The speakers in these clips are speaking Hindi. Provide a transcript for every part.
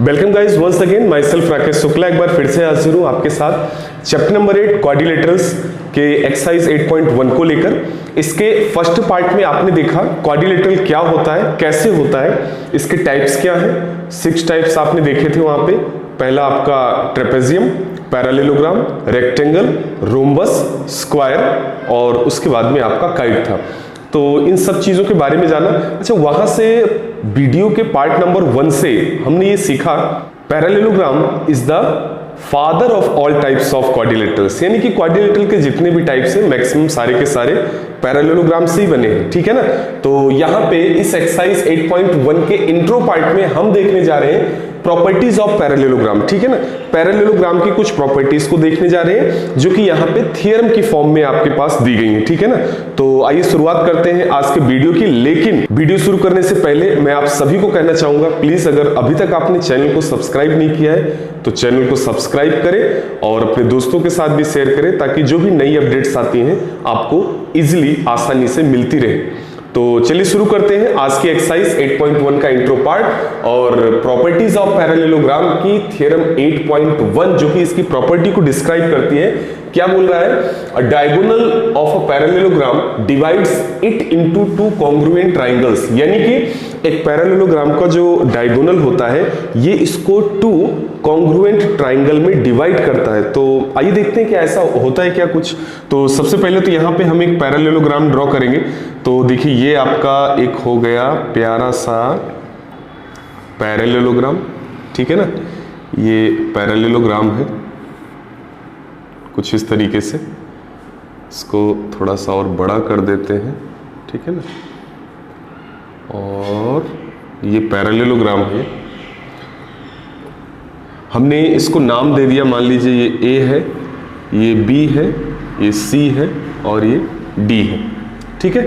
Welcome guys once again myself Rakesh Shukla एक बार फिर से हाजिर हूँ आपके साथ चैप्टर नंबर 8 क्वाड्रिलेटरल्स के एक्सरसाइज 8.1 को लेकर। इसके फर्स्ट पार्ट में आपने देखा क्वाड्रिलेटरल क्या होता है, कैसे होता है, इसके टाइप्स क्या है। 6 टाइप्स आपने देखे थे वहां पे। पहला आपका trapezium, parallelogram, rectangle, rhombus, square और उसके बाद में आपका काइट था। तो इन सब चीजों के बारे में जाना। अच्छा, वहां से वीडियो के पार्ट नंबर 1 से हमने ये सीखा parallelogram is the father of all types of quadrilaterals, यानी कि क्वाड्रिलेटरल के जितने भी टाइप्स हैं मैक्सिमम सारे के सारे पैरेललोग्राम से ही बने हैं, ठीक है ना। तो यहाँ पे इस एक्सरसाइज 8.1 के इंट्रो पार्ट में हम देखने जा रहे हैं प्रॉपर्टीज ऑफ पैरेललोग्राम, ठीक है ना। पैरेललोग्राम की कुछ प्रॉपर्टीज को देखने जा रहे हैं जो कि यहाँ पे थियरम की फॉर्म में आपके पास दी गई है, ठीक है ना। तो आइए शुरुआत करते हैं आज के वीडियो की। लेकिन वीडियो शुरू करने से पहले मैं आप सभी को कहना चाहूंगा, प्लीज अगर अभी तक आपने चैनल को सब्सक्राइब नहीं किया है तो चैनल को सब्सक्राइब करें और अपने दोस्तों के साथ भी शेयर करें ताकि जो भी नई अपडेट्स आती हैं आपको इजिली आसानी से मिलती रहे। तो चलिए शुरू करते हैं आज की एक्सरसाइज 8.1 का इंट्रो पार्ट और प्रॉपर्टीज ऑफ पैरेललोग्राम की थ्योरम 8.1 जो कि इसकी प्रॉपर्टी को डिस्क्राइब करती है। क्या बोल रहा है? अ diagonal of a parallelogram divides it into 2 congruent triangles, यानी कि एक पैरेललोग्राम का जो डायगोनल होता है ये इसको 2 कॉन्ग्रुएंट ट्रायंगल में डिवाइड करता है। तो आइए देखते हैं कि ऐसा होता है क्या कुछ। तो सबसे पहले तो यहाँ पे हम एक पैरेललोग्राम ड्रॉ करेंगे। तो देखिए ये आपका एक हो गया प्यारा सा पैरेललोग्राम, ठीक है ना। ये पैरेललोग्राम है कुछ इस तरीके से। इसको थोड़ा सा और बड़ा कर देते हैं, ठीक है ना। और ये पैरेललोग्राम है, हमने इसको नाम दे दिया। मान लीजिए ये ए है, ये बी है, ये सी है और ये डी है, ठीक है।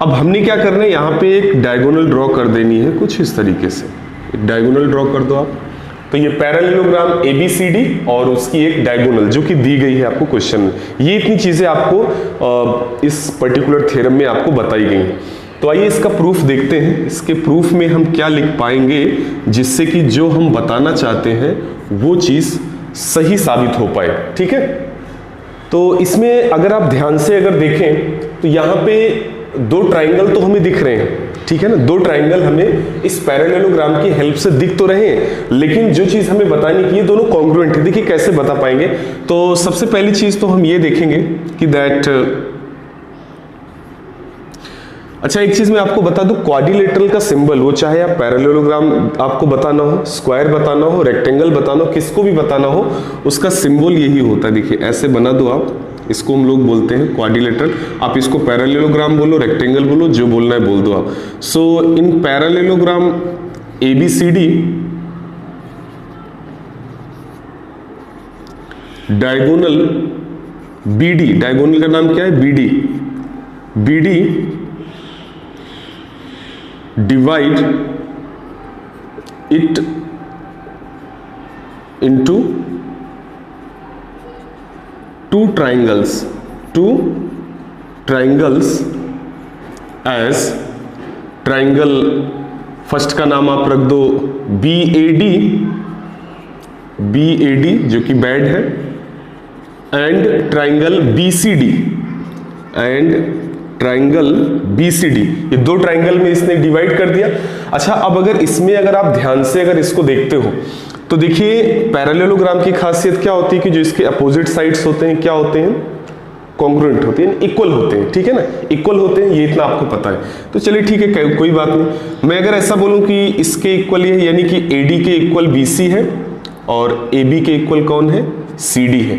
अब हमने क्या करना है, यहाँ पे एक डायगोनल ड्रॉ कर देनी है कुछ इस तरीके से। एक डायगोनल ड्रॉ कर दो आप। तो ये पैरेललोग्राम ABCD और उसकी एक डायगोनल जो कि दी गई है आपको क्वेश्चन में। ये इतनी चीजें आपको इस पर्टिकुलर थ्योरम में आपको बताई गई हैं। तो आइए इसका प्रूफ देखते हैं। इसके प्रूफ में हम क्या लिख पाएंगे जिससे कि जो हम बताना चाहते हैं वो चीज सही साबित हो पाए, ठीक है। तो इसमें अगर आप ध्यान से अगर देखें तो यहाँ पे 2 ट्राइंगल तो हमें दिख रहे हैं, ठीक है ना। 2 ट्राइंगल हमें इस पैरेललोग्राम की हेल्प से दिख तो रहे हैं, लेकिन जो चीज हमें बतानी कि ये दोनों कॉन्ग्रुएंट है। देखिए कैसे बता पाएंगे। तो सबसे पहली चीज तो हम ये देखेंगे कि दैट, अच्छा एक चीज मैं आपको बता दूं, क्वाड्रिलेटरल का सिंबल, वो चाहे आप पैरेललोग्राम आपको बताना हो, स्क्वायर बताना हो, रेक्टेंगल बताना हो, किसको भी बताना हो, उसका सिंबल यही होता है। देखिए ऐसे बना दो आप, इसको हम लोग बोलते हैं क्वाड्रिलेटरल। आप इसको पैरेललोग्राम बोलो, रेक्टेंगल बोलो, जो बोलना है बोल दो आप। So in parallelogram ABCD diagonal BD, diagonal का नाम क्या है? BD divide it into 2 triangles as triangle. First का नाम आप रख दो BAD जो कि बैड है, एंड ट्राइंगल BCD, ये 2 ट्राइंगल में इसने डिवाइड कर दिया। अच्छा, अब अगर इसमें अगर आप ध्यान से अगर इसको देखते हो तो देखिए पैरेललोग्राम की खासियत क्या होती है कि जो इसके अपोजिट साइड्स होते हैं क्या होते हैं? कॉन्ग्रुएंट होते हैं, इक्वल होते हैं, ठीक है ना। इक्वल होते हैं, ये इतना आपको पता है। तो चलिए ठीक है, कोई बात नहीं। मैं अगर ऐसा बोलूं कि इसके इक्वल ये है, यानी कि AD के इक्वल BC है और AB के इक्वल कौन है? CD है,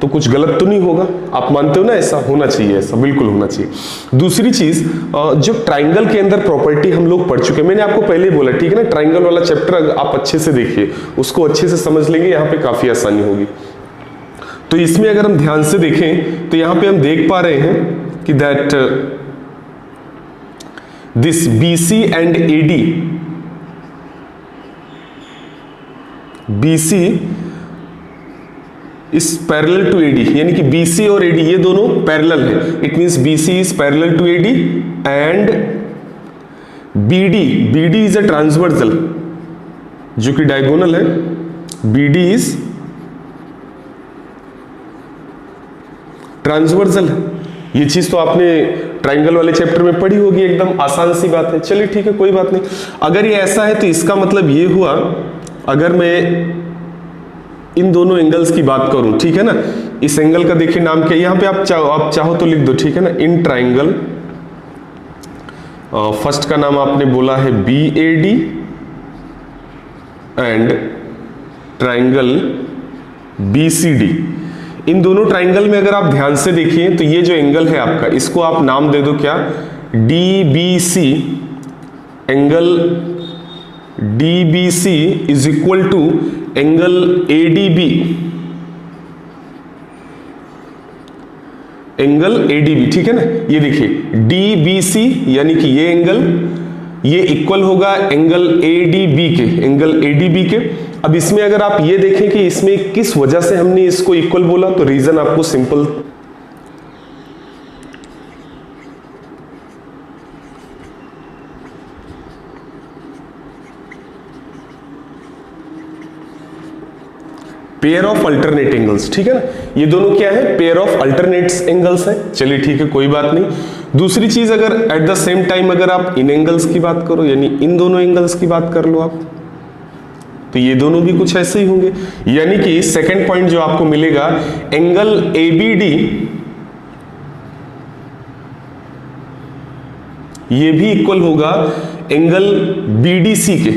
तो कुछ गलत तो नहीं होगा। आप मानते हो ना, ऐसा होना चाहिए, ऐसा बिल्कुल होना चाहिए। दूसरी चीज, जो ट्राइंगल के अंदर प्रॉपर्टी हम लोग पढ़ चुके हैं, मैंने आपको पहले बोला, ठीक है ना। ट्राइंगल वाला चैप्टर आप अच्छे से देखिए, उसको अच्छे से समझ लेंगे, यहाँ पे काफी आसानी होगी। तो इसमें अगर हम ध्यान से देखें तो यहाँ पे हम देख पा रहे हैं कि that this BC and AD, BC is parallel to AD, यानी कि BC और AD ये दोनों पैरेलल है। It means BC is parallel to AD and BD is a transversal, जो कि डायगोनल है, BD इज ट्रांसवर्सल है। ये चीज तो आपने ट्राइंगल वाले चैप्टर में पढ़ी होगी, एकदम आसान सी बात है। चलिए ठीक है, कोई बात नहीं। अगर ये ऐसा है तो इसका मतलब ये हुआ, अगर मैं इन दोनों एंगल्स की बात करूं, ठीक है ना, इस एंगल का देखिए नाम क्या है, यहां पे आप चाहो तो लिख दो, ठीक है ना, इन ट्राइंगल, फर्स्ट का नाम आपने बोला है BAD एंड ट्राइंगल BCD। इन दोनों ट्राइंगल में अगर आप ध्यान से देखिए तो ये जो एंगल है आपका, इसको आप नाम दे दो क्या, DBC। Angle DBC is equal to angle ADB। Angle ADB, ठीक है ना। ये देखिए DBC यानी कि ये एंगल, ये इक्वल होगा एंगल ADB के, एंगल ADB के। अब इसमें अगर आप ये देखें कि इसमें किस वजह से हमने इसको इक्वल बोला, तो रीजन आपको simple, pair of alternate angles, ठीक है ना। ये दोनों क्या है, पेयर ऑफ अल्टरनेट एंगल्स हैं। चलिए ठीक है, कोई बात नहीं। दूसरी चीज, अगर एट द सेम टाइम अगर आप इन एंगल्स की बात करो, यानी इन दोनों एंगल्स की बात कर लो आप, तो ये दोनों भी कुछ ऐसे ही होंगे। यानी कि सेकंड पॉइंट जो आपको मिलेगा, एंगल ABD ये भी इक्वल होगा एंगल BDC के,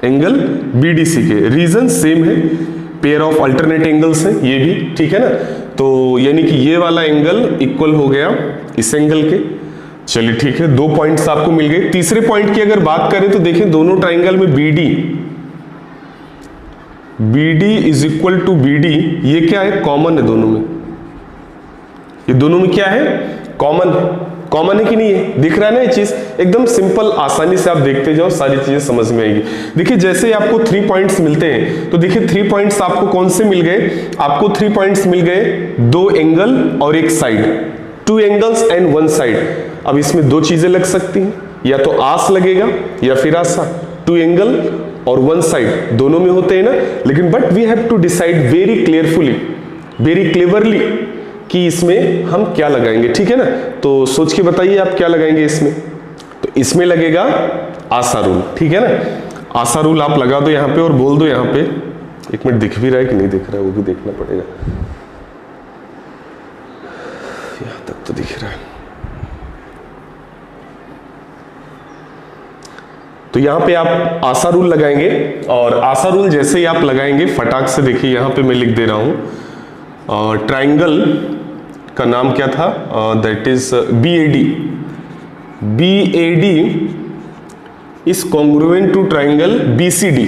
एंगल BDC के। रीजन सेम है, पेयर ऑफ अल्टरनेट एंगल्स है ये भी, ठीक है ना। तो यानी कि ये वाला एंगल इक्वल हो गया इस एंगल के। चलिए ठीक है, 2 पॉइंट्स आपको मिल गए। तीसरे पॉइंट की अगर बात करें तो देखें दोनों ट्राइंगल में BD is equal to BD, ये क्या है, कॉमन है दोनों में। ये दोनों में क्या है, कॉमन है। कॉमन है कि नहीं है, दिख रहा है ना ये चीज, एकदम सिंपल, आसानी से आप देखते जाओ, सारी चीजें समझ में आएगी। देखिए जैसे आपको 3 पॉइंट्स मिलते हैं, तो देखिए 3 पॉइंट्स आपको कौन से मिल गए, आपको 3 पॉइंट्स मिल गए, 2 एंगल और एक साइड, 2 एंगल्स एंड 1 साइड। अब इसमें 2 चीजें लग सकती हैं, या तो आस लगेगा या फिर आसा। 2 एंगल और 1 साइड दोनों में होते हैं ना, लेकिन but we have to decide very clearfully, very cleverly कि इसमें हम क्या लगाएंगे, ठीक है ना। तो सोच के बताइए आप क्या लगाएंगे इसमें। तो इसमें लगेगा आसा रूल, ठीक है ना। आसा रूल आप लगा दो यहां पे और बोल दो यहां पे, एक मिनट दिख भी रहा है कि नहीं दिख रहा है वो भी देखना पड़ेगा, यहां तक तो दिख रहा है। तो यहां पे आप आसा रूल लगाएंगे, और आसा रूल जैसे ही आप लगाएंगे, फटाक से देखिए यहां पे मैं लिख दे रहा हूं, ट्राइंगल का नाम क्या था, that is BAD। BAD is congruent to triangle BCD।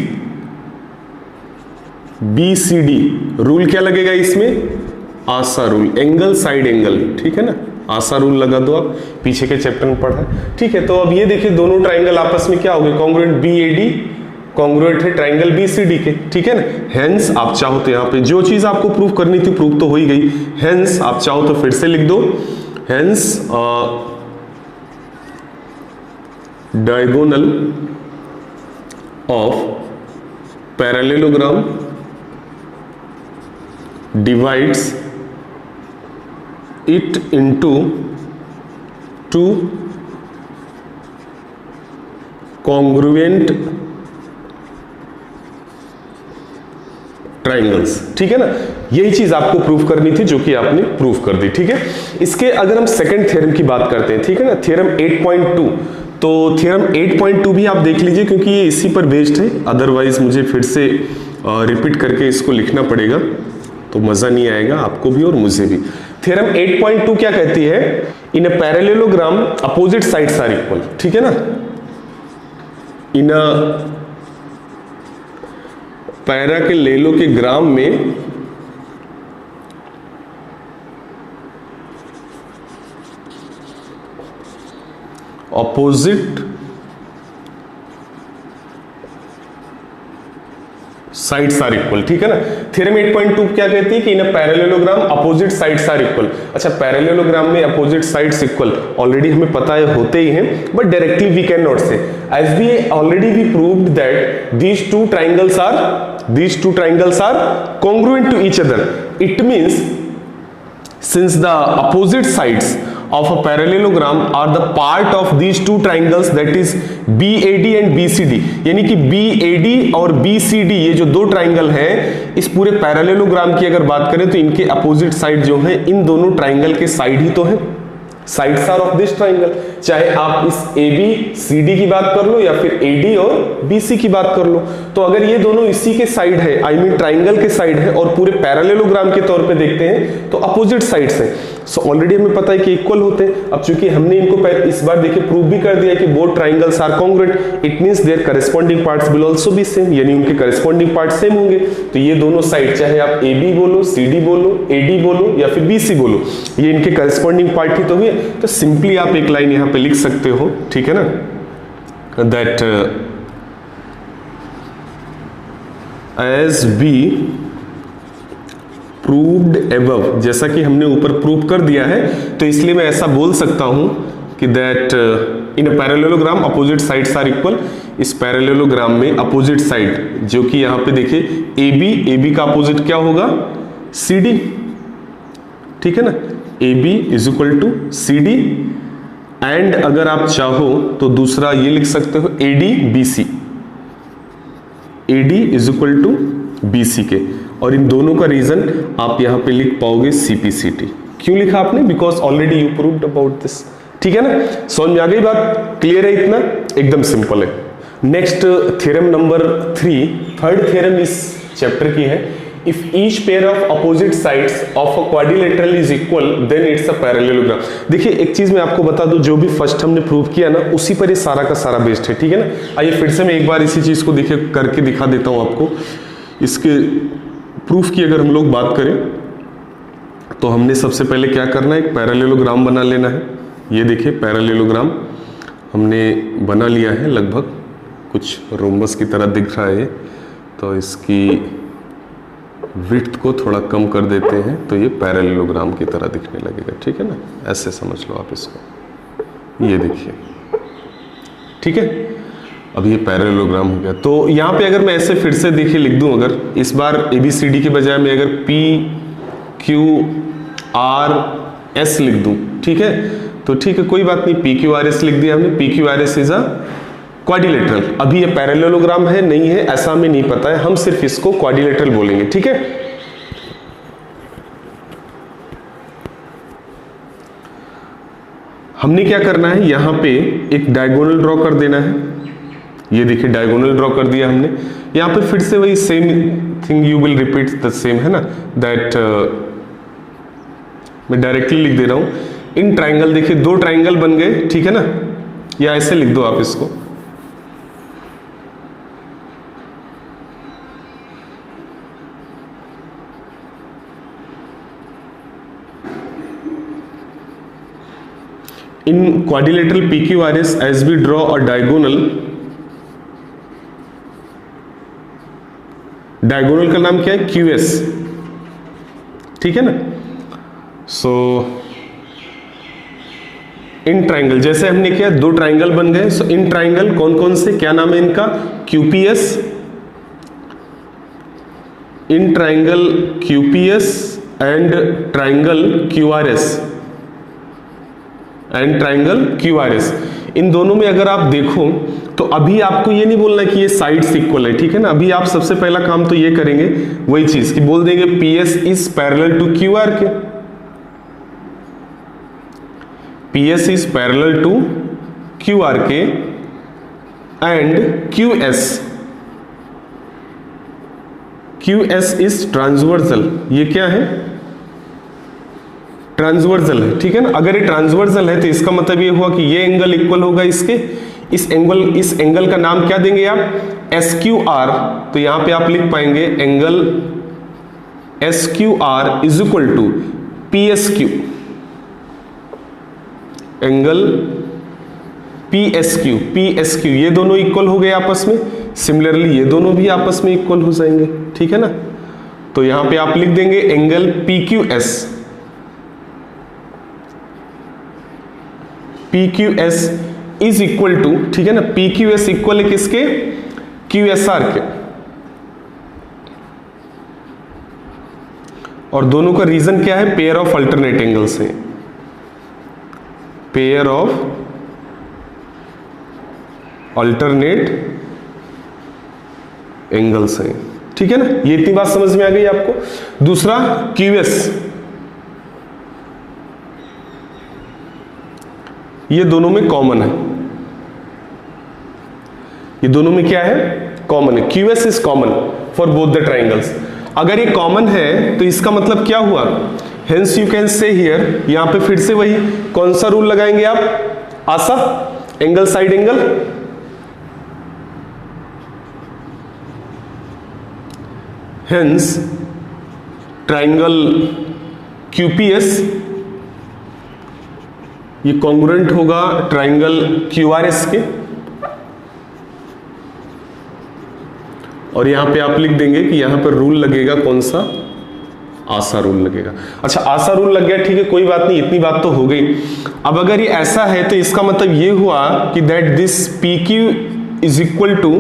BCD rule क्या लगेगा इसमें, आसा रूल, एंगल साइड एंगल, ठीक है ना। आसा रूल लगा दो आप, पीछे के चैप्टर में पढ़ा है, ठीक है। तो अब ये देखिए दोनों ट्राइंगल आपस में क्या हो गए, कॉन्ग्रुएंट। BAD कॉन्ग्रुएंट है ट्राइंगल BCD के, ठीक है ना। हेंस आप चाहो तो यहाँ पे जो चीज आपको प्रूव करनी थी प्रूव तो हो ही गई। हेंस आप चाहो तो फिर से लिख दो, hence diagonal of parallelogram divides it into 2 congruent triangles, ठीक है ना। यही चीज आपको प्रूफ करनी थी जो कि आपने प्रूफ कर दी, ठीक है। इसके अगर हम सेकंड थ्योरम की बात करते हैं, ठीक है ना, थ्योरम 8.2, तो थ्योरम 8.2 भी आप देख लीजिए क्योंकि ये इसी पर बेस्ड है, अदरवाइज मुझे फिर से रिपीट करके इसको लिखना पड़ेगा तो मजा नहीं आएगा आपको भी और मुझे भी। थ्योरम 8.2 क्या कहती है, in a parallelogram opposite sides are equal, ठीक है ना। इन अ पैरा के लेलो के ग्राम में अपोजिट साइड्स आर इक्वल, ठीक है ना। थ्योरम 8.2 क्या कहती है कि in a parallelogram opposite sides are equal. अच्छा, पैरेललोग्राम में अपोजिट साइड्स इक्वल ऑलरेडी हमें पता है होते ही हैं, but directly we can not say, as we already we proved that these two triangles are congruent to each other. It means since the opposite sides of a parallelogram are the part of these two triangles, that is BAD and BCD, यानी कि BAD और BCD ये जो दो ट्राइंगल हैं, इस पूरे पैरेललोग्राम की अगर बात करें तो इनके अपोजिट साइड जो है इन दोनों ट्राइंगल के साइड ही तो है, sides are of this triangle. चाहे आप इस ABCD की बात कर लो या फिर AD और BC की बात कर लो, तो अगर ये दोनों इसी के साइड है, आई मीन ट्राइंगल के साइड है, और पूरे पैरेललोग्राम के तौर पे देखते हैं तो अपोजिट साइड्स हैं, सो ऑलरेडी हमें पता है कि इक्वल होते हैं। अब चूंकि हमने इनको इस बार देखिए प्रूव भी कर दिया कि both triangles are congruent, it means their corresponding parts will also be same, यानी उनके करस्पॉन्डिंग पार्ट सेम होंगे। तो ये दोनों साइड, चाहे आप AB बोलो, CD बोलो, AD बोलो या फिर BC बोलो, ये इनके करस्पॉन्डिंग पार्ट ही तो हुए। तो सिंपली आप एक लाइन यहां पे लिख सकते हो, ठीक है ना, that as be proved above, जैसा कि हमने ऊपर प्रूव कर दिया है, तो इसलिए मैं ऐसा बोल सकता हूं कि that in a parallelogram opposite sides are equal. इस पैरेललोग्राम में अपोजिट साइड जो कि यहां पे देखिए AB का अपोजिट क्या होगा, CD, ठीक है ना, AB is equal to CD, and अगर आप चाहो तो दूसरा ये लिख सकते हो AD is equal to BC के, और इन दोनों का रीजन आप यहां पे लिख पाओगे CPCT। क्यों लिखा आपने, because already you proved about this, ठीक है ना। समझ में आ गई बात, क्लियर है, इतना एकदम सिंपल है। Next theorem number 3, third theorem इस चैप्टर की है, if each pair of opposite sides of a quadrilateral is equal then it's a parallelogram. देखिए एक चीज मैं आपको बता दूं, जो भी फर्स्ट हमने प्रूव किया ना उसी पर ये सारा का सारा बेस्ड है, ठीक है ना। आइए फिर से मैं एक बार इसी चीज को देखिए करके दिखा देता हूं आपको। इसके प्रूफ की अगर हम लोग बात करें तो हमने सबसे पहले क्या करना है, एक पैरेललोग्राम बना लेना है। ये देखिए पैरेललोग्राम हमने बना लिया है, लगभग कुछ रोम्बस की तरह दिख रहा है, तो इसकी विड्थ को थोड़ा कम कर देते हैं तो ये पैरेललोग्राम की तरह दिखने लगेगा, ठीक है ना, ऐसे समझ लो आप इसको। ये देखिए, ठीक है, अब ये पैरेललोग्राम हो गया। तो यहाँ पे अगर मैं ऐसे फिर से देखिए लिख दूं, अगर इस बार ABCD के बजाय मैं अगर PQRS लिख दूं, ठीक है, तो ठीक है, कोई बात नहीं, PQRS लिख दिया हमने। PQRS is a quadrilateral. अभी ये पैरेललोग्राम है नहीं है ऐसा हमें नहीं पता है, हम सिर्फ इसको क्वाड्रिलेटरल बोलेंगे, ठीक है। हमने क्या करना है, यहां पे एक डायगोनल ड्रॉ कर देना है। ये देखिए डायगोनल ड्रॉ कर दिया हमने। यहां पे फिर से वही same thing you will repeat the same, है ना, दैट मैं डायरेक्टली लिख दे रहा हूं। इन ट्राइंगल देखिए दो ट्राइंगल बन गए, ठीक है ना, या ऐसे लिख दो आप इसको। In quadrilateral PQRS, as we draw a diagonal का नाम क्या है, QS, ठीक है ना। सो इन ट्राइंगल जैसे हमने किया, दो ट्राइंगल बन गए। सो इन ट्राइंगल कौन कौन से, क्या नाम है इनका, QPS, in triangle QPS and triangle QRS and triangle QRS। इन दोनों में अगर आप देखो तो अभी आपको ये नहीं बोलना कि ये साइड्स इक्वल है, ठीक है ना। अभी आप सबसे पहला काम तो ये करेंगे, वही चीज कि बोल देंगे PS is parallel to QRK, PS is parallel to QRK and QS is transversal. ये क्या है, ट्रांसवर्सल है, ठीक है ना। अगर ये ट्रांसवर्सल है तो इसका मतलब ये हुआ कि ये एंगल इक्वल होगा इसके, इस एंगल का नाम क्या देंगे आप, SQR। तो यहां पे आप लिख पाएंगे angle SQR is equal to PSQ, angle PSQ ये दोनों इक्वल हो गए आपस में। सिमिलरली ये दोनों भी आपस में इक्वल हो जाएंगे, ठीक है ना। तो यहां पे आप लिख देंगे angle PQS, PQS is equal to, ठीक है ना, PQS इक्वल है किसके, QSR के, और दोनों का रीजन क्या है, पेयर ऑफ अल्टरनेट एंगल्स है, पेयर ऑफ अल्टरनेट एंगल्स हैं, ठीक है ना। ये इतनी बात समझ में आ गई आपको। दूसरा QS, ये दोनों में कॉमन है, ये दोनों में क्या है, कॉमन है। QS is common for both the triangles. अगर ये कॉमन है तो इसका मतलब क्या हुआ, hence you can say here, यहां पे फिर से वही कौन सा रूल लगाएंगे आप, आसा, angle side angle, hence triangle QPS ये कॉन्ग्रुएंट होगा ट्राइंगल QRS के, और यहां पे आप लिख देंगे कि यहां पर रूल लगेगा कौन सा, आसा रूल लगेगा। अच्छा आसा रूल लग गया, ठीक है, कोई बात नहीं, इतनी बात तो हो गई। अब अगर ये ऐसा है तो इसका मतलब ये हुआ कि that this PQ is equal to,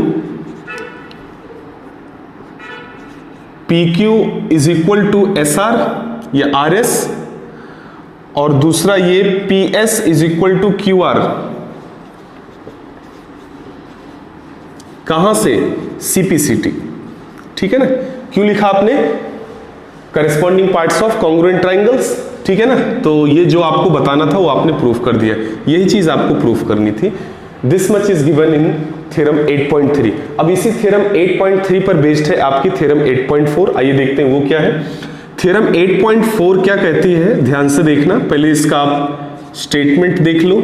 PQ is equal to SR या RS, और दूसरा ये PS is equal to QR, कहां से, CPCT, ठीक है ना। क्यों लिखा आपने, corresponding parts of congruent triangles, ठीक है ना। तो ये जो आपको बताना था वो आपने प्रूफ कर दिया, यही चीज आपको प्रूफ करनी थी। This much is given in theorem 8.3। अब इसी थ्योरम 8.3 पर बेस्ड है आपकी थ्योरम 8.4। आइए देखते हैं वो क्या है। थ्योरम 8.4 क्या कहती है, ध्यान से देखना, पहले इसका आप स्टेटमेंट देख लो।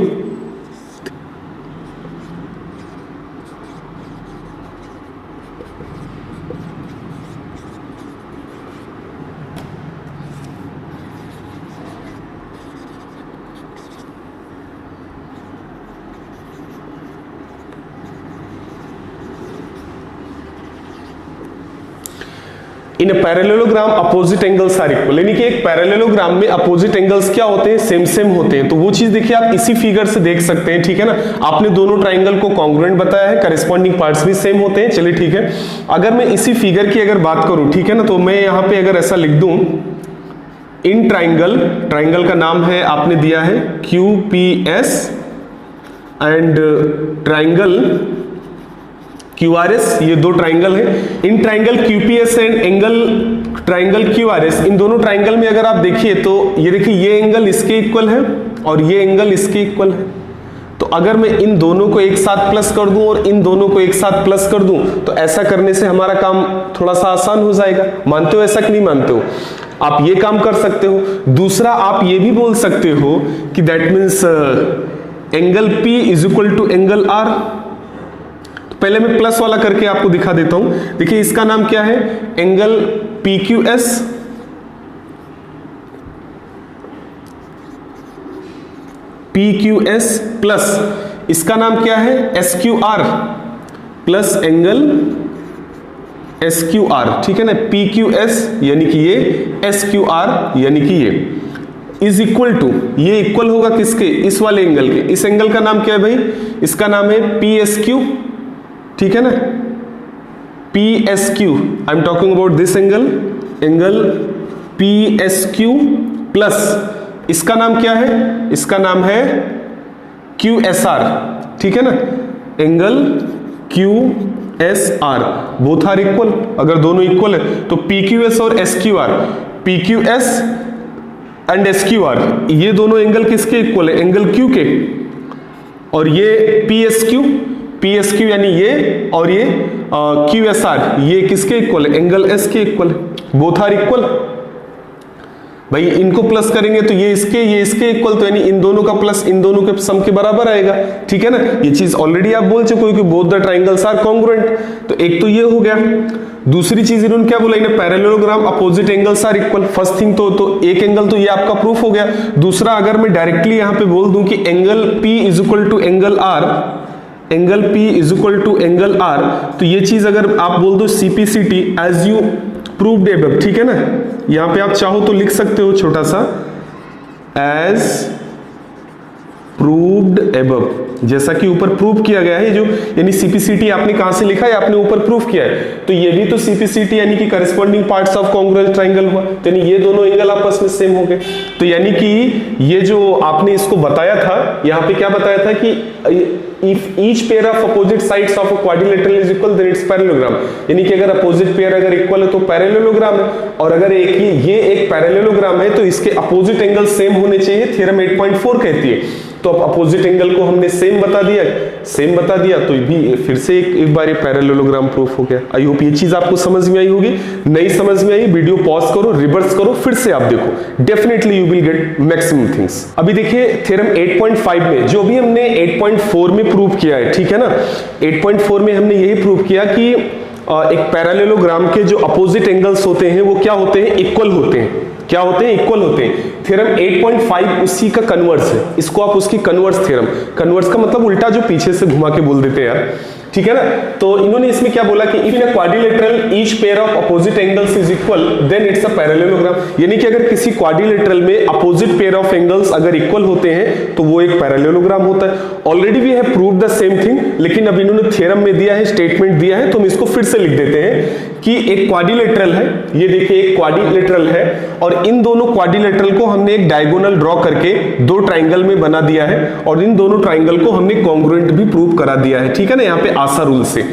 In parallelogram opposite angles are equal, यानी कि एक पैरेललोग्राम में अपोजिट एंगल्स क्या होते हैं, सेम सेम होते हैं। तो वो चीज देखिए आप इसी फिगर से देख सकते हैं, ठीक है ना। आपने दोनों ट्राइंगल को कॉन्ग्रुएंट बताया है, करेस्पॉन्डिंग पार्ट्स भी सेम होते हैं, चलिए ठीक है। अगर मैं इसी फिगर की अगर बात करूं, ठीक है ना, तो मैं यहां पे अगर ऐसा लिख दूं, इन ट्राइंगल, ट्राइंगल का नाम है आपने दिया है QPS एंड ट्राइंगल QRS, ये दो ट्राइंगल है। In triangle QPS and angle triangle QRS, इन दोनों ट्राइंगल में अगर आप देखिए तो ये देखिए ये एंगल इसके इक्वल है और ये एंगल इसके इक्वल है। तो अगर मैं इन दोनों को एक साथ प्लस कर दूं और इन दोनों को एक साथ प्लस कर दूं तो ऐसा करने से हमारा काम थोड़ा सा आसान हो जाएगा। मानते हो ऐसा कि नहीं मानते हो? आप ये काम कर सकते हो। दूसरा आप ये भी बोल सकते हो कि that means angle P is equal to angle R। पहले मैं प्लस वाला करके आपको दिखा देता हूं। देखिए इसका नाम क्या है, एंगल PQS प्लस इसका नाम क्या है SQR प्लस एंगल SQR, ठीक है ना। PQS यानी कि ये, SQR यानी कि ये, इज इक्वल टू, ये इक्वल होगा किसके, इस वाले एंगल के। इस एंगल का नाम क्या है भाई, इसका नाम है PSQ, ठीक है ना। PSQ, I am talking about this angle, angle PSQ plus इसका नाम क्या है, इसका नाम है QSR, ठीक है ना। Angle QSR, both are equal. अगर दोनों इक्वल है तो PQS और SQR, PQS एंड SQR, ये दोनों एंगल किसके इक्वल है, एंगल Q के। और ये PSQ यानी ये, और ये QSR, ये किसके इक्वल है, एंगल S के इक्वल है। Both are equal. भाई इनको प्लस करेंगे तो ये इसके इक्वल, तो यानी इन दोनों का प्लस इन दोनों के सम के बराबर आएगा, ठीक है ना। ये चीज ऑलरेडी आप बोल चुके हो कि both the triangles are congruent. तो एक तो ये हो गया। दूसरी चीज इन्होंने क्या बोला, इन्हें parallelogram opposite angles are equal. First thing तो एक एंगल तो ये आपका प्रूफ हो गया। दूसरा अगर मैं डायरेक्टली यहां पे बोल दूं कि angle P is equal to angle R, angle P is equal to angle R, तो ये चीज अगर आप बोल दो CPCT as you proved above, ठीक है ना, यहां पे आप चाहो तो लिख सकते हो छोटा सा एज प्रूव्ड एबव, जैसा कि ऊपर प्रूव किया गया है। जो यानी CPCT आपने कहां से लिखा है, आपने ऊपर प्रूव किया है, तो ये भी तो CPCT यानी कि corresponding parts of congruent triangle हुआ, तो यानी ये दोनों एंगल आपस में सेम हो गए। तो यानी कि ये जो आपने इसको बताया था, यहां पे क्या बताया था कि if each pair of opposite sides of a quadrilateral is equal then it's parallelogram, यानी कि अगर अपोजिट पेयर अगर इक्वल है तो पैरेललोग्राम है, और अगर ये एक पैरेललोग्राम है तो इसके अपोजिट एंगल सेम होने चाहिए, थ्योरम 8.4 कहती है। तो अब अपोजिट एंगल को हमने सेम बता दिया, तो भी फिर से एक बार ये पैरेललोग्राम प्रूफ हो गया। आई होप ये चीज आपको समझ में आई होगी। नहीं समझ में आई, वीडियो पॉज करो, रिवर्स करो, फिर से आप देखो, definitely you will get maximum things. अभी देखिए थ्योरम 8.5 में जो भी हमने 8.4 में प्रूव किया है, ठीक है ना, 8.4 में हमने यही प्रूव किया कि एक पैरेललोग्राम के जो अपोजिट एंगल्स होते हैं वो क्या होते हैं, इक्वल होते हैं। क्या होते हैं, इक्वल होते हैं। थ्योरम 8.5 उसी का कन्वर्स है, इसको आप उसकी कन्वर्स थ्योरम, कन्वर्स का मतलब उल्टा, जो पीछे से घुमा के बोल देते हैं यार, ठीक है ना। तो इन्होंने इसमें क्या बोला कि if in a quadrilateral each pair of opposite angles is equal then it's a parallelogram, यानी कि अगर किसी क्वाड्रिलेटरल में अपोजिट पेयर ऑफ एंगल्स अगर इक्वल होते हैं तो वो एक पैरेललोग्राम होता है। Already we have proved the same thing, लेकिन अब इन्होंने थ्योरम में दिया है, स्टेटमेंट दिया है, तो हम इसको फिर से लिख देते हैं कि एक क्वाड्रिलेटरल है, ये देखिए एक क्वाड्रिलेटरल है, और इन दोनों क्वाड्रिलेटरल को हमने एक डायगोनल ड्रॉ करके दो ट्राइंगल में बना दिया है, और इन दोनों ट्राइंगल को हमने कॉन्ग्रुएंट भी प्रूव करा दिया है, ठीक है ना, यहाँ पे आशा रूल से।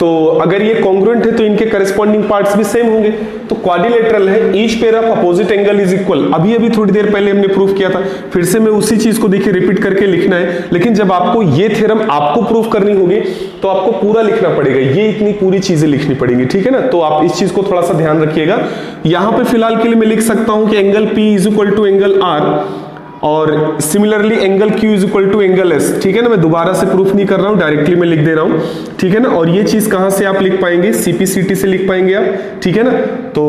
तो अगर ये कॉन्ग्रुएंट है तो इनके करस्पॉन्डिंग पार्ट्स भी सेम होंगे। तो क्वाड्रिलेटरल है, each pair of opposite angle is equal, अभी थोड़ी देर पहले हमने प्रूव किया था, फिर से मैं उसी चीज को देखिए रिपीट करके लिखना है। लेकिन जब आपको ये थ्योरम आपको प्रूव करनी होगी तो आपको पूरा लिखना पड़ेगा, ये इतनी पूरी चीजें लिखनी पड़ेंगी, ठीक है ना। तो आप इस चीज को थोड़ा सा ध्यान रखिएगा। यहां पे फिलहाल के लिए मैं लिख सकता हूं कि angle P is equal to angle R, और similarly angle Q is equal to angle S, ठीक है ना। मैं दोबारा से प्रूफ नहीं कर रहा हूं, डायरेक्टली मैं लिख दे रहा हूं, ठीक है ना। और ये चीज कहां से आप लिख पाएंगे, CPCT से लिख पाएंगे आप, ठीक है ना। तो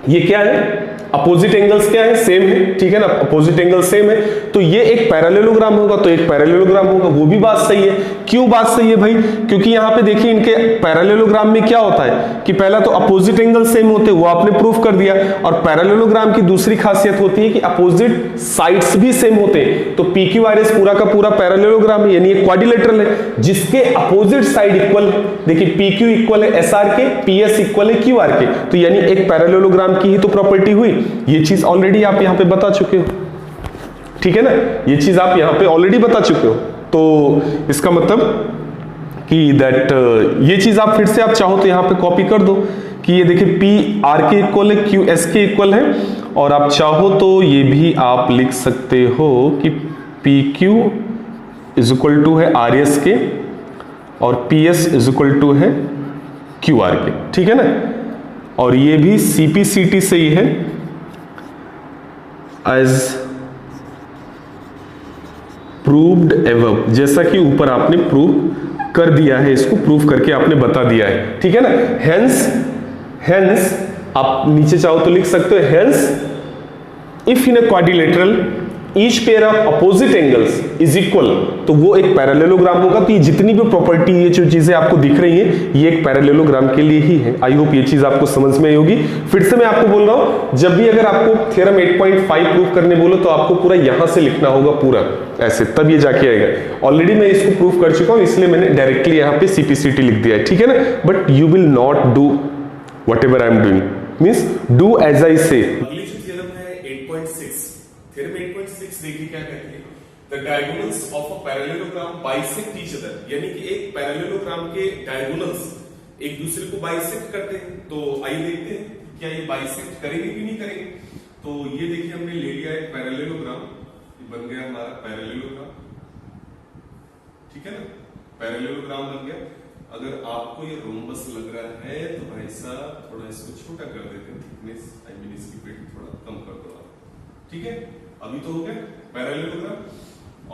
ये क्या है, अपोजिट एंगल्स क्या है, सेम है, ठीक है ना, अपोजिट एंगल सेम है, तो ये एक पैरेललोग्राम होगा, तो एक पैरेललोग्राम होगा, वो भी बात सही है। क्यों बात सही है भाई, क्योंकि यहां पे देखिए इनके पैरेललोग्राम में क्या होता है कि पहला तो अपोजिट एंगल सेम होते हैं, वो आपने प्रूफ कर दिया, और पैरेललोग्राम की दूसरी खासियत होती है कि अपोजिट साइड्स भी सेम होते हैं। तो PQRS पूरा का पूरा पैरेललोग्राम है, यानी एक क्वाड्रिलेटरल है जिसके अपोजिट साइड इक्वल है। देखिए PQ इक्वल है SR के, PS इक्वल है QR के, तो यानी एक पैरेललोग्राम की ही तो प्रॉपर्टी हुई। ये चीज ऑलरेडी आप यहां पे बता चुके हो, ठीक है ना, ये चीज आप यहां पे ऑलरेडी बता चुके हो। तो इसका मतलब कि दैट ये चीज आप फिर से आप चाहो तो यहां पे कॉपी कर दो कि ये देखिए PR के इक्वल है, QS के इक्वल है, और आप चाहो तो ये भी आप लिख सकते हो कि PQ इज इक्वल टू है RS के, और PS इज इक्वल टू है QR के, ठीक है ना। और ये भी CPCT से ही है, एज प्रूव्ड एबव, जैसा कि ऊपर आपने प्रूव कर दिया है, इसको प्रूव करके आपने बता दिया है, ठीक है ना। हेंस आप नीचे चाहो तो लिख सकते हो, hence if in a quadrilateral each pair of opposite angles is equal, तो वो एक पैरेललोग्राम होगा। तो ये जितनी भी प्रॉपर्टी, ये जो चीजें आपको दिख रही हैं, ये एक पैरेललोग्राम के लिए ही है। आई होप ये चीज आपको समझ में आई होगी। फिर से मैं आपको बोल रहा हूं, जब भी अगर आपको थ्योरम 8.5 प्रूव करने बोलो तो आपको पूरा यहां से लिखना होगा, पूरा ऐसे, तब ये जाके आएगा। ऑलरेडी मैं इसको प्रूव कर चुका हूं, इसलिए मैंने डायरेक्टली यहां पे CPCT लिख दिया है, ठीक है ना। But you will not do whatever I am doing, means do as I say. अगली जो थ्योरम है 8.6, थ्योरम 8.6 देखिए क्या कहती है, the diagonals of a parallelogram bisect each other, यानी कि एक पैरेललोग्राम के डायगोनल्स एक दूसरे को बाइसेक्ट करते हैं। तो आइए देखते हैं क्या ये बाइसेक्ट करेंगे कि नहीं करेंगे। तो ये देखिए हमने ले लिया एक पैरेललोग्राम, ये बन गया हमारा पैरेललोग्राम, ठीक है ना, पैरेललोग्राम बन गया। अगर आपको ये रोम्बस लग रहा है तो भाई साहब थोड़ा इसको छोटा कर देते हैं, थिकनेस, आई मीन इसकी विड्थ थोड़ा कम कर दो आप, ठीक है। अभी तो हो गया पैरेललोग्राम,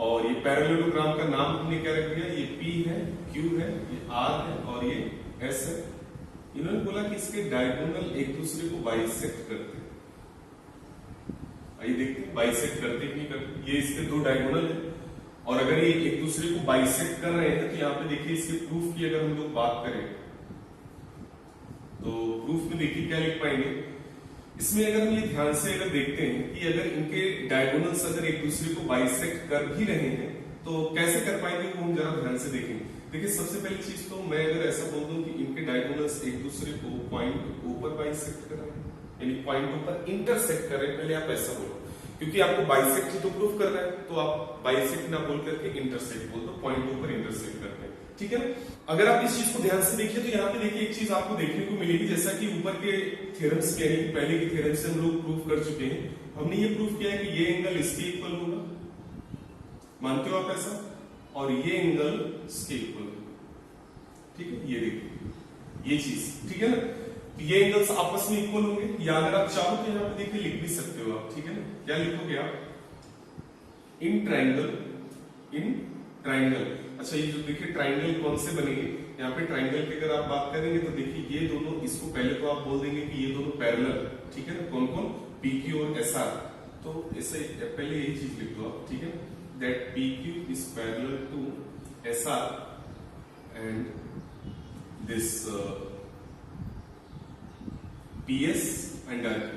और ये पैरेललोग्राम का नाम हमने क्या रख दिया, ये P है, Q है, ये R है, और ये S है। इन्होंने बोला कि इसके डायगोनल एक दूसरे को बाइसेक्ट करते हैं। आइए देखते हैं बाइसेक्ट करते कि नहीं करते। ये इसके दो डायगोनल है, और अगर ये एक दूसरे को बाइसेक्ट कर रहे हैं तो यहाँ पे देखिए इसके प्रूफ की अगर हम लोग बात करें तो प्रूफ में देखिए क्या लिख पाएंगे इसमें। अगर हम ये ध्यान से अगर देखते हैं कि अगर इनके डायगोनल्स अगर एक दूसरे को बाइसेक्ट कर भी रहे हैं तो कैसे कर पाएंगे वो हम जरा ध्यान से देखेंगे। देखिए सबसे पहली चीज तो मैं अगर ऐसा बोल दूं कि इनके डायगोनल्स एक दूसरे को पॉइंट O पर बाइसेक्ट कर रहे हैं यानी पॉइंट O पर इंटरसेक्ट कर रहे हैं, पहले आप ऐसा बोलो क्योंकि आपको बाइसेक्ट ही तो प्रूफ कर रहा है तो आप बाइसेक्ट ना बोल करके इंटरसेक्ट बोल दो, पॉइंट O पर इंटरसेक्ट करते हैं, ठीक है ना। अगर आप इस चीज को ध्यान से देखिए तो यहाँ पे देखिए एक चीज आपको देखने को मिलेगी जैसा कि ऊपर के थ्योरम्स के यानी पहले के थ्योरम से हम लोग प्रूफ कर चुके हैं। हमने ये प्रूफ किया है कि ये एंगल इसके इक्वल होगा, मानते हो आप ऐसा, और ये एंगल इसके इक्वल होगा, ठीक है। ये देखिए ये चीज, ठीक है ना, ये एंगल्स आपस में इक्वल होंगे या अगर आप चाहो तो यहाँ पे देखिए लिख भी सकते हो आप, ठीक है ना। क्या लिखोगे आप इन ट्राइंगल। अच्छा ये जो देखिए ट्राइंगल कौन से बनेंगे, यहाँ पे ट्राइंगल की अगर आप बात करेंगे तो देखिए ये दोनों, इसको पहले तो आप बोल देंगे कि ये दोनों पैरेलल, ठीक है ना। कौन कौन, PQ और SR। तो इसे पहले यही चीज लिख दो आप, ठीक है, that PQ is parallel to SR and this PS and RQ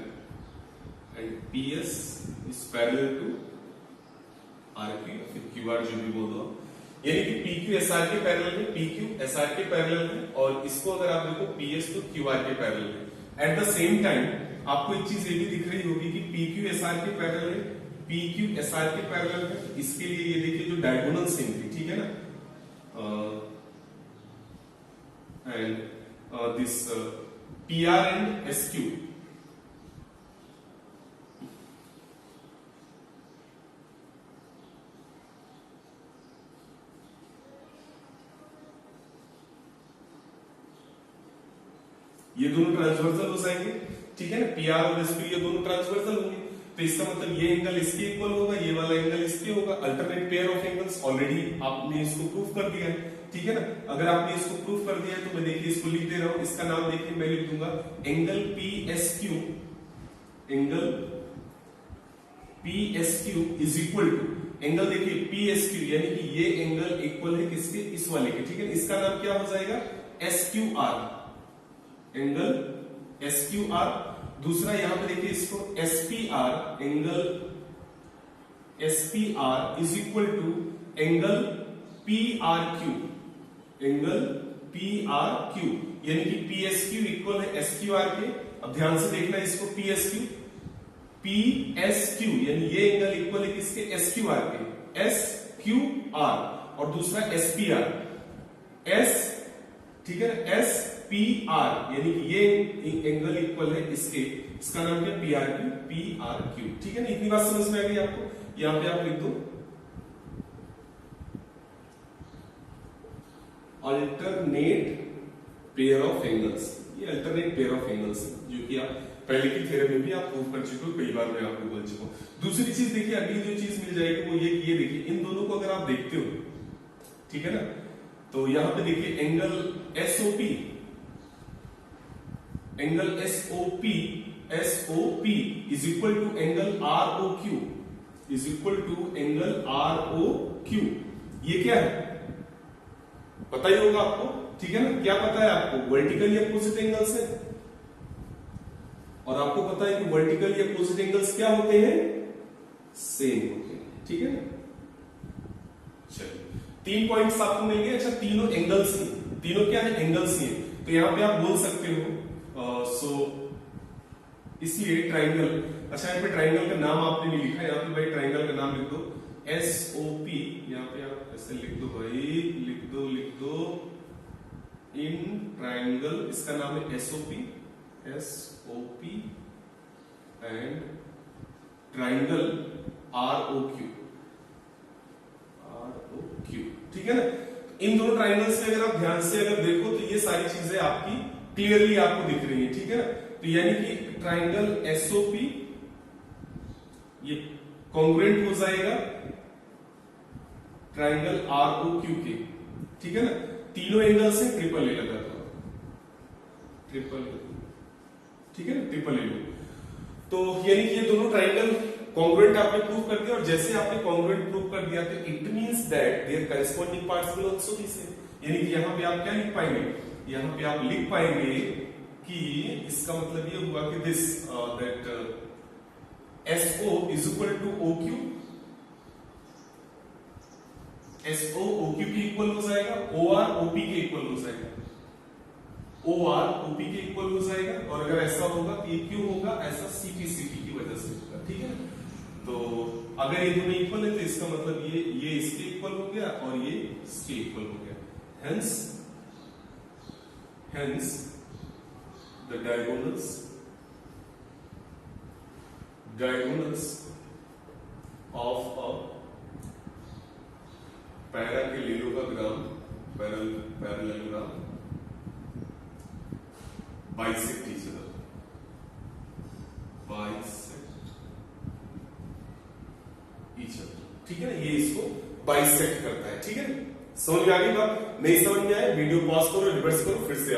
and PS is parallel to RQ या फिर QR जो भी बोल दो, यानी कि PQ SR के पैरेलल में, PQ SR के पैरेलल में, और इसको अगर आप देखो PS तो QR के पैरेलल में। एट द सेम टाइम आपको एक चीज ये भी दिख रही होगी कि PQ SR के पैरेलल है, PQ SR के पैरेलल है। इसके लिए ये देखिए जो डायगोनल्स हैं, ठीक है ना, and this PR and SQ, ये दोनों ट्रांसवर्सल हो जाएंगे, ठीक है ना। PR और SP ये दोनों ट्रांसवर्सल होंगे तो इसका मतलब ये एंगल इसके इक्वल होगा, ये वाला एंगल इसके होगा। Alternate pair of angles, already आपने इसको प्रूफ कर दिया है, ठीक है ना। अगर आपने इसको प्रूफ कर दिया है तो मैं देखिए इसको लिख दे रहा हूं, इसका नाम देखिए मैं लिख दूंगा angle PSQ, angle PSQ is equal to, angle देखिए PSQ यानी कि ये एंगल इक्वल है किसके, इस वाले के, ठीक है। इसका नाम क्या हो जाएगा, SQR, एंगल SQR। दूसरा यहां पे देखिए इसको SPR, angle SPR is equal to angle PRQ, angle PRQ, यानी कि PSQ इक्वल है SQR के। अब ध्यान से देखना इसको, PSQ यानी ये एंगल इक्वल है किसके, SQR के, SQR। और दूसरा SPR, ठीक है ना, SPR यानी कि ये एंगल इक्वल है इसके, इसका नाम क्या, PRQ, ठीक है ना। इतनी बात समझ में आ गई आपको। यहां पे आप लिख दो अल्टरनेट पेयर ऑफ एंगल्स। ये अल्टरनेट पेयर ऑफ एंगल्स जो कि आप पहले की थ्योरम में भी आप प्रूव कर चुके हो, कई बार मैं आपको बोल चुका हूं। दूसरी चीज देखिए, अगली जो चीज मिल जाएगी वो ये देखिए, इन दोनों को अगर आप देखते हो, ठीक है ना, तो यहां पे देखिए angle SOP, angle SOP is equal to angle ROQ, is equal to angle ROQ। ये क्या है पता ही होगा आपको, ठीक है ना। क्या पता है आपको, वर्टिकली अपोजिट एंगल्स है, और आपको पता है कि वर्टिकली अपोजिट एंगल्स क्या होते हैं, सेम होते हैं, ठीक है ना। चलिए 3 पॉइंट्स आपको मिल गए। अच्छा तीनों एंगल्स ही, तीनों क्या है, एंगल्स ही है। तो यहां पे आप बोल सकते हो इसलिए ट्राइंगल, अच्छा यहाँ पे ट्राइंगल का नाम आपने नहीं लिखा, यहाँ पे भाई ट्राइंगल का नाम लिख दो SOP, यहाँ पे आप ऐसे लिख दो भाई, लिख दो इन ट्राइंगल, इसका नाम है SOP एंड ट्राइंगल ROQ, ठीक है ना। इन दोनों ट्राइंगल्स में अगर आप ध्यान से अगर देखो तो ये सारी चीजें आपकी क्लियरली आपको दिख रही है, ठीक है ना। तो यानी कि ट्राइंगल SOP ये कॉन्ग्रुएंट हो जाएगा ट्राइंगल ROQ के, ठीक है ना। तीनों एंगल से ट्रिपल ए लगा था, ट्रिपल ए, ठीक है ना, ट्रिपल ए। तो यानी कि ये दोनों ट्राइंगल कॉन्ग्रुएंट आपने प्रूव कर दिया, और जैसे आपने कॉन्ग्रुएंट प्रूव कर दिया तो it means that their corresponding parts will also be same. यानी कि यहां पे आप क्या लिख पाएंगे, यहां पे आप लिख पाएंगे कि इसका मतलब ये हुआ कि this that SO is equal to OQ, SO OQ के इक्वल हो जाएगा, OR OP के इक्वल हो जाएगा, OR OP के इक्वल हो जाएगा, और अगर ऐसा होगा तो ये क्यों होगा, ऐसा CP CP की वजह से होगा। ठीक है, तो अगर ये दोनों इक्वल है तो इसका मतलब ये इसके इक्वल हो गया और ये इसके इक्वल हो गया। hence the diagonals of a parallelogram bisect each other, ठीक है ना, ये इसको बाइसेक्ट करता है। ठीक है, समझ में आ गई बात? नहीं समझ में आए वीडियो पॉज करो, रिवर्स करो, फिर से